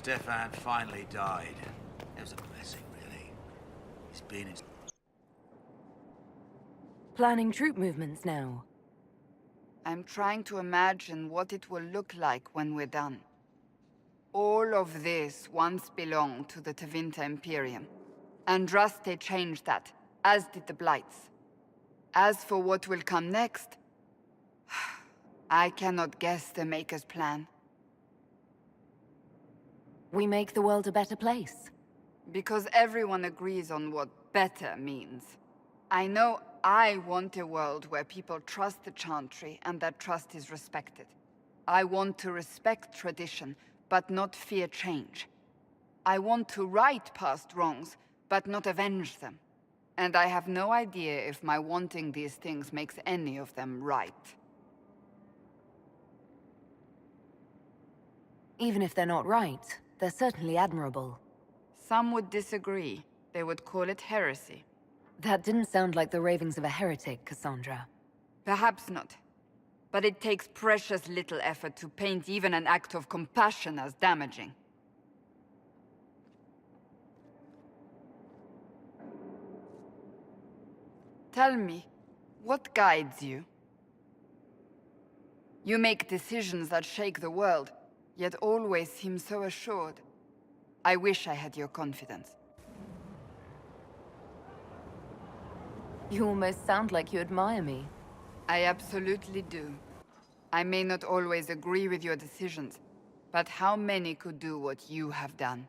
Stefan finally died. It was a blessing, really. He's been in... Planning troop movements now. I'm trying to imagine what it will look like when we're done. All of this once belonged to the Tevinter Imperium. Andraste changed that, as did the Blights. As for what will come next, I cannot guess the Maker's plan. We make the world a better place. Because everyone agrees on what better means. I know I want a world where people trust the Chantry and that trust is respected. I want to respect tradition, but not fear change. I want to right past wrongs, but not avenge them. And I have no idea if my wanting these things makes any of them right. Even if they're not right, they're certainly admirable. Some would disagree. They would call it heresy. That didn't sound like the ravings of a heretic, Cassandra. Perhaps not. But it takes precious little effort to paint even an act of compassion as damaging. Tell me, what guides you? You make decisions that shake the world, yet always seem so assured. I wish I had your confidence. You almost sound like you admire me. I absolutely do. I may not always agree with your decisions, but how many could do what you have done?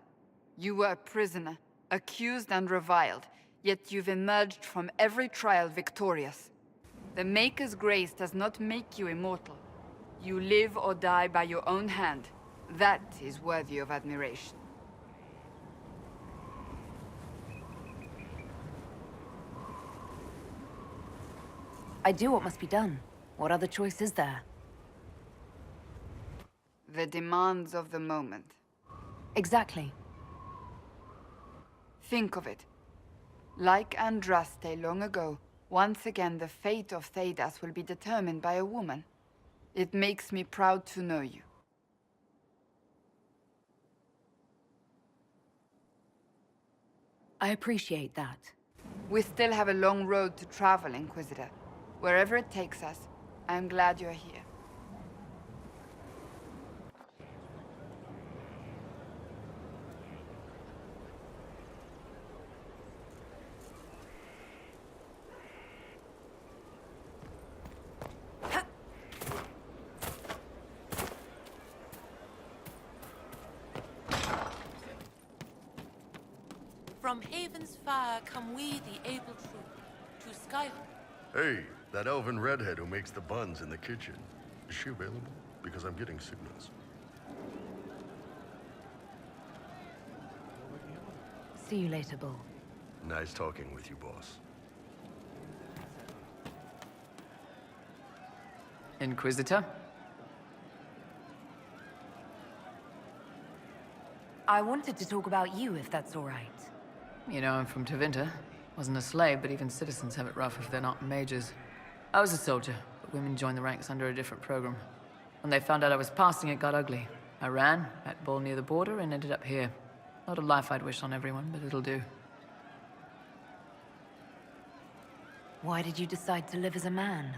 You were a prisoner, accused and reviled, yet you've emerged from every trial victorious. The Maker's grace does not make you immortal. You live or die by your own hand. That is worthy of admiration. I do what must be done. What other choice is there? The demands of the moment. Exactly. Think of it. Like Andraste long ago, once again the fate of Thedas will be determined by a woman. It makes me proud to know you. I appreciate that. We still have a long road to travel, Inquisitor. Wherever it takes us, I'm glad you're here. From Haven's fire come we, the able troop, to Skyhold. Hey, that elven redhead who makes the buns in the kitchen. Is she available? Because I'm getting signals. See you later, Bull. Nice talking with you, boss. Inquisitor? I wanted to talk about you, if that's all right. You know, I'm from Tevinter. Wasn't a slave, but even citizens have it rough if they're not mages. I was a soldier, but women joined the ranks under a different program. When they found out I was passing, it got ugly. I ran, met Bull near the border, and ended up here. Not a life I'd wish on everyone, but it'll do. Why did you decide to live as a man?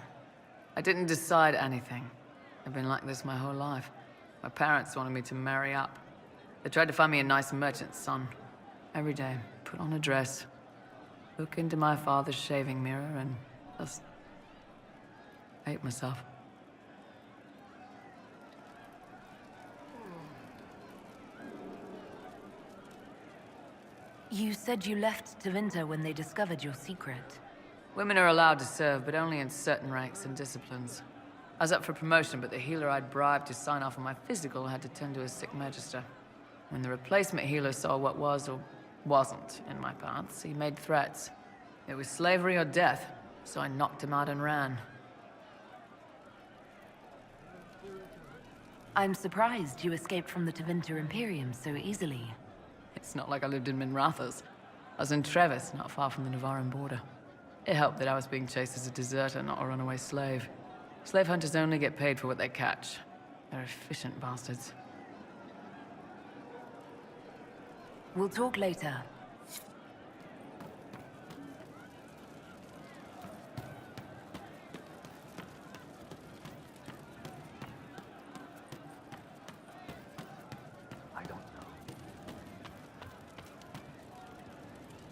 I didn't decide anything. I've been like this my whole life. My parents wanted me to marry up. They tried to find me a nice merchant's son. Every day, put on a dress, look into my father's shaving mirror, and just hate myself. You said you left Tevinter when they discovered your secret. Women are allowed to serve, but only in certain ranks and disciplines. I was up for promotion, but the healer I'd bribed to sign off on my physical had to tend to a sick magister. When the replacement healer saw what was or wasn't in my paths, he made threats. It was slavery or death, so I knocked him out and ran. I'm surprised you escaped from the Tevinter Imperium so easily. It's not like I lived in Minrathous. I was in Trevis, not far from the Navaran border. It helped that I was being chased as a deserter, not a runaway slave. Slave hunters only get paid for what they catch. They're efficient bastards. We'll talk later.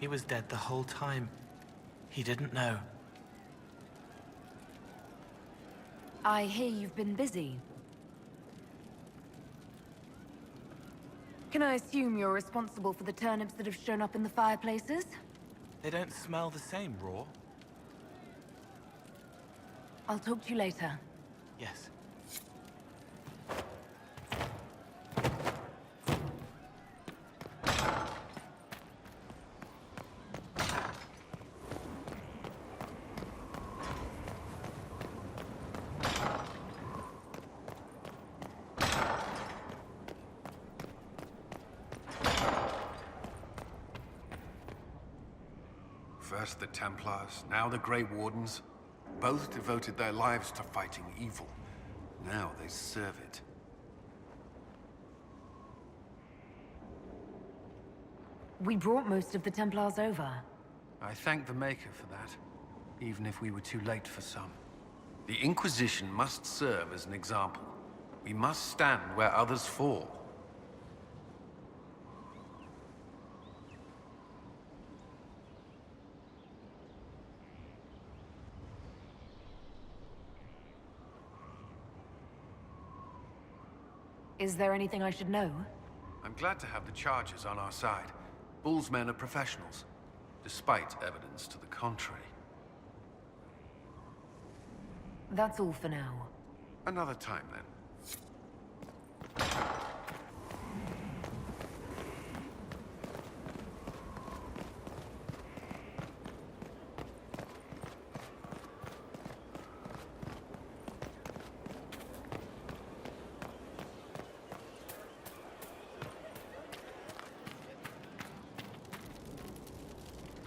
He was dead the whole time. He didn't know. I hear you've been busy. Can I assume you're responsible for the turnips that have shown up in the fireplaces? They don't smell the same, raw. I'll talk to you later. Yes. First the Templars, now the Grey Wardens. Both devoted their lives to fighting evil. Now they serve it. We brought most of the Templars over. I thank the Maker for that, even if we were too late for some. The Inquisition must serve as an example. We must stand where others fall. Is there anything I should know? I'm glad to have the Chargers on our side. Bull's men are professionals, despite evidence to the contrary. That's all for now. Another time, then.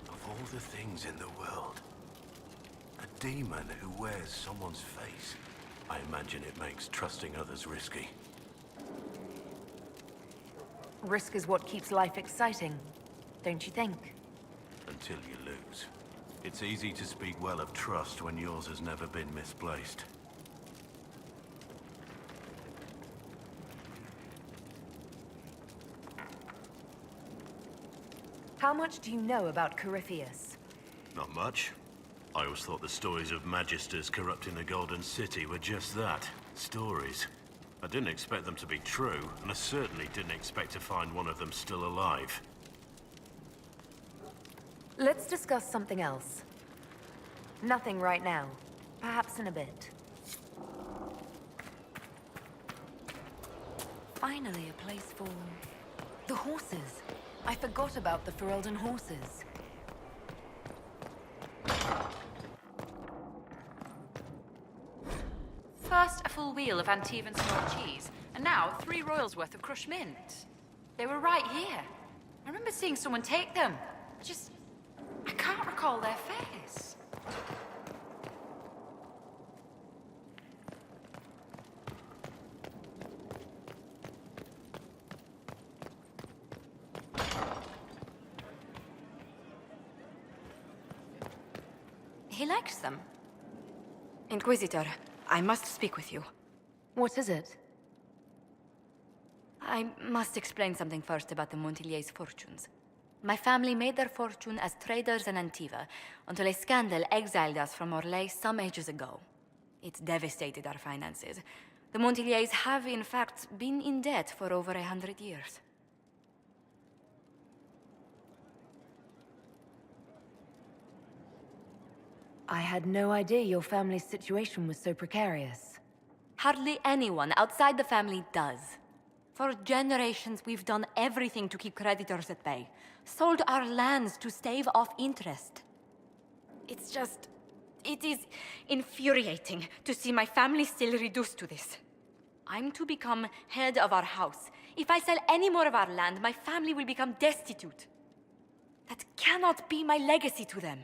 Of all the things in the world, a demon who wears someone's face. I imagine it makes trusting others risky. Risk is what keeps life exciting, don't you think? Until you lose. It's easy to speak well of trust when yours has never been misplaced. How much do you know about Corypheus? Not much. I always thought the stories of Magisters corrupting the Golden City were just that, stories. I didn't expect them to be true, and I certainly didn't expect to find one of them still alive. Let's discuss something else. Nothing right now. Perhaps in a bit. Finally, a place for... the horses. I forgot about the Ferelden horses. First, a full wheel of Antivan smoked cheese, and now 3 royals worth of crushed mint. They were right here. I remember seeing someone take them. I can't recall their face. He likes them. Inquisitor, I must speak with you. What is it? I must explain something first about the Montiliers' fortunes. My family made their fortune as traders in Antiva, until a scandal exiled us from Orlais some ages ago. It devastated our finances. The Montiliers have, in fact, been in debt for over 100 years. I had no idea your family's situation was so precarious. Hardly anyone outside the family does. For generations, we've done everything to keep creditors at bay. Sold our lands to stave off interest. It is infuriating to see my family still reduced to this. I'm to become head of our house. If I sell any more of our land, my family will become destitute. That cannot be my legacy to them.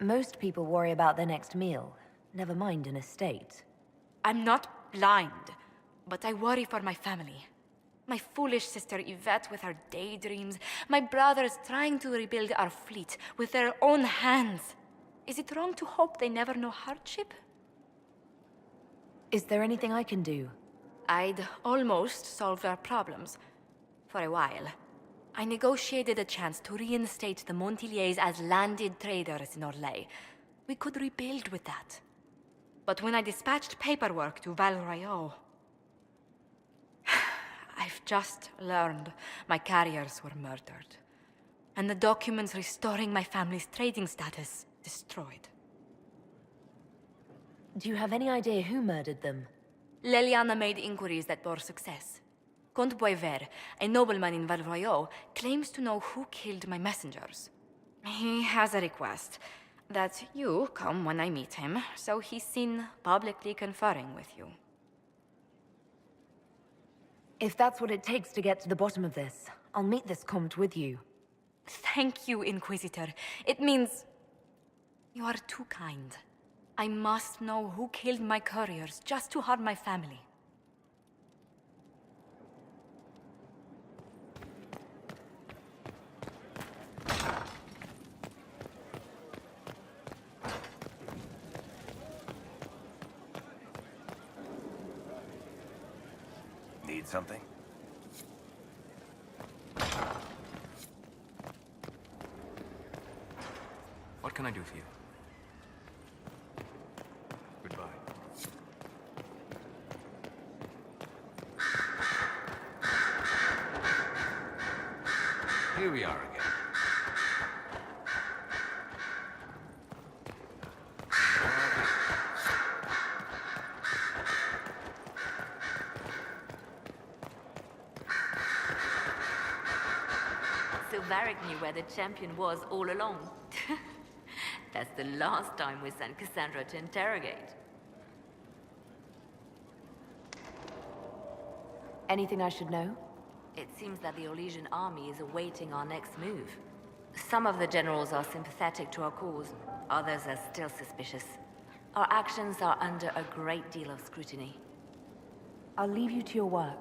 Most people worry about their next meal, never mind an estate. I'm not blind, but I worry for my family. My foolish sister Yvette with her daydreams, my brothers trying to rebuild our fleet with their own hands. Is it wrong to hope they never know hardship? Is there anything I can do? I'd almost solved our problems. For a while. I negotiated a chance to reinstate the Montiliers as landed traders in Orlais. We could rebuild with that. But when I dispatched paperwork to Val Royeaux, I've just learned my carriers were murdered. And the documents restoring my family's trading status destroyed. Do you have any idea who murdered them? Leliana made inquiries that bore success. Comte Boisvert, a nobleman in Val Royeaux, claims to know who killed my messengers. He has a request that you come when I meet him, so he's seen publicly conferring with you. If that's what it takes to get to the bottom of this, I'll meet this Comte with you. Thank you, Inquisitor. It means... you are too kind. I must know who killed my couriers just to harm my family. Need something? What can I do for you? Goodbye. Here we are again. So Varric knew where the champion was all along. That's the last time we sent Cassandra to interrogate. Anything I should know? It seems that the Orlesian army is awaiting our next move. Some of the generals are sympathetic to our cause, others are still suspicious. Our actions are under a great deal of scrutiny. I'll leave you to your work.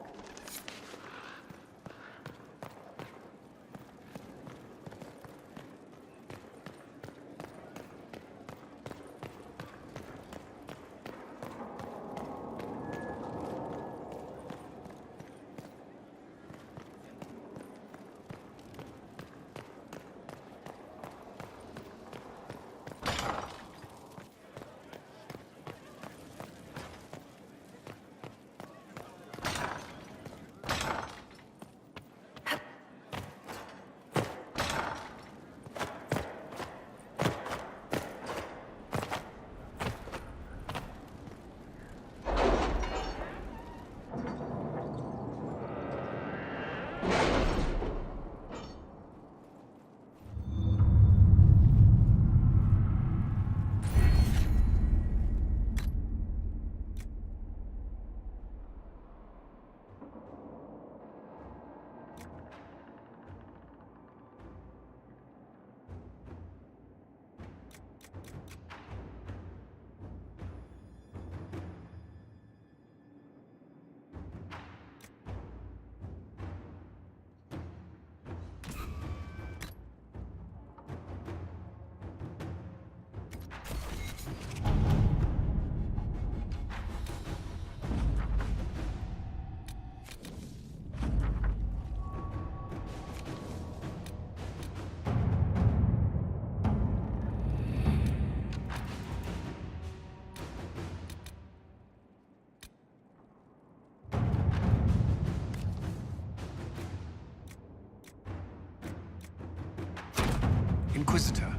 Inquisitor.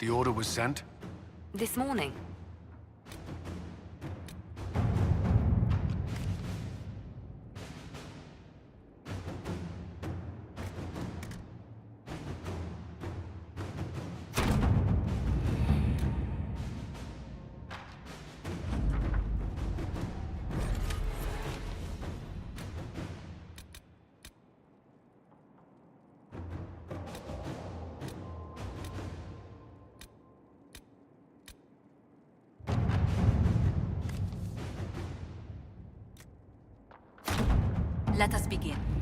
The order was sent? This morning. Let us begin.